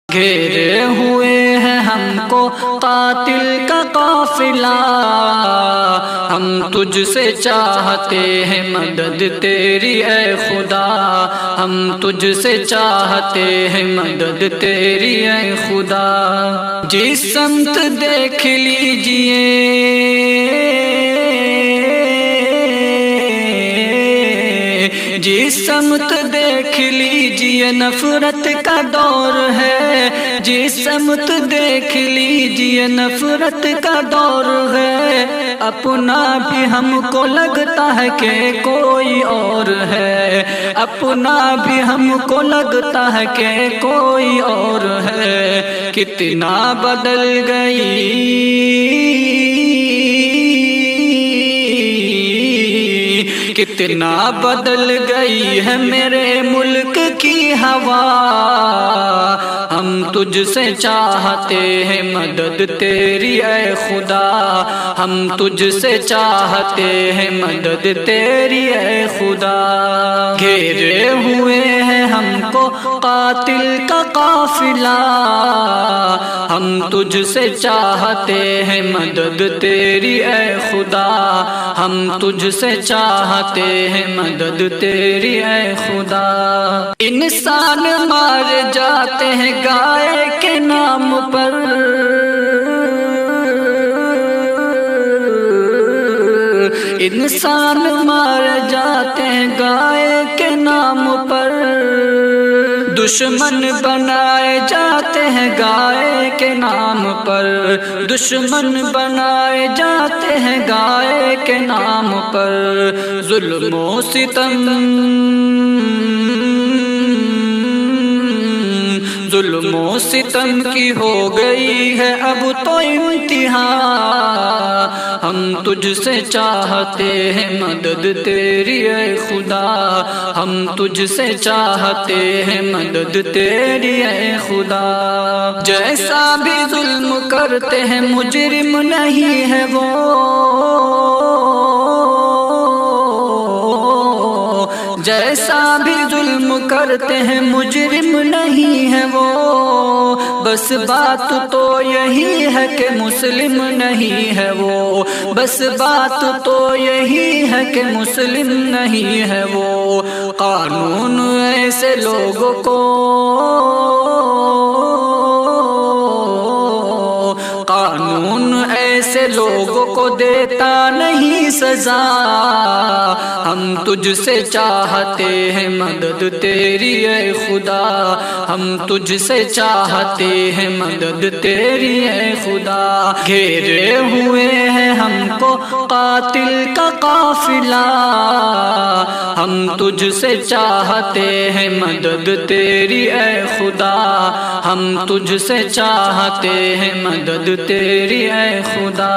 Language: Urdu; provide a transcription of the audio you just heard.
گھیرے ہوئے ہیں ہم کو قاتل کا قافلہ، ہم تجھ سے چاہتے ہیں مدد تیری اے خدا، ہم تجھ سے چاہتے ہیں مدد تیری اے خدا۔ جس سمت دیکھ لیجئے جس سمت دیکھ لیجئے نفرت کا دور ہے، جس سمت دیکھ لیجئے نفرت کا دور ہے، اپنا بھی ہم کو لگتا ہے کہ کوئی اور ہے، اپنا بھی ہم کو لگتا ہے کہ کوئی اور ہے۔ کتنا بدل گئی، کتنا بدل گئی ہے میرے ملک کی ہوا، ہم تجھ سے چاہتے ہیں مدد تیری اے خدا، ہم تجھ سے چاہتے ہیں مدد تیری اے خدا۔ گھیرے ہوئے ہیں ہم کو قاتل کا قافلہ، ہم تجھ سے چاہتے ہیں مدد تیری اے خدا، ہم تجھ سے چاہتے ہیں مدد تیری اے خدا۔ انسان مار جاتے ہیں گائے کے نام پر، انسان مار جاتے ہیں گائے کے نام پر، دشمن بنائے جاتے ہیں گائے کے نام پر، دشمن بنائے جاتے ہیں گائے کے نام پر۔ ظلم و ستم، ظلم و ستم کی ہو گئی ہے اب تو انتہا، ہم تجھ سے چاہتے ہیں مدد تیری اے خدا، ہم تجھ سے چاہتے ہیں مدد تیری اے خدا۔ جیسا بھی ظلم کرتے ہیں مجرم نہیں ہے وہ، جیسا بھی ظلم کرتے ہیں مجرم نہیں ہے وہ، بس بات تو یہی ہے کہ مسلم نہیں ہے وہ، بس بات تو یہی ہے کہ مسلم نہیں ہے وہ۔ قانون ایسے لوگوں کو، قانون ایسے لوگوں کو دیتا نہیں سزا، ہم تجھ سے چاہتے ہیں مدد تیری اے خدا، ہم تجھ سے چاہتے ہیں مدد تیری اے خدا۔ گھیرے ہوئے ہیں ہم کو قاتل کا قافلہ، ہم تجھ سے چاہتے ہیں مدد تیری اے خدا، ہم تجھ سے چاہتے ہیں مدد تیری اے خدا۔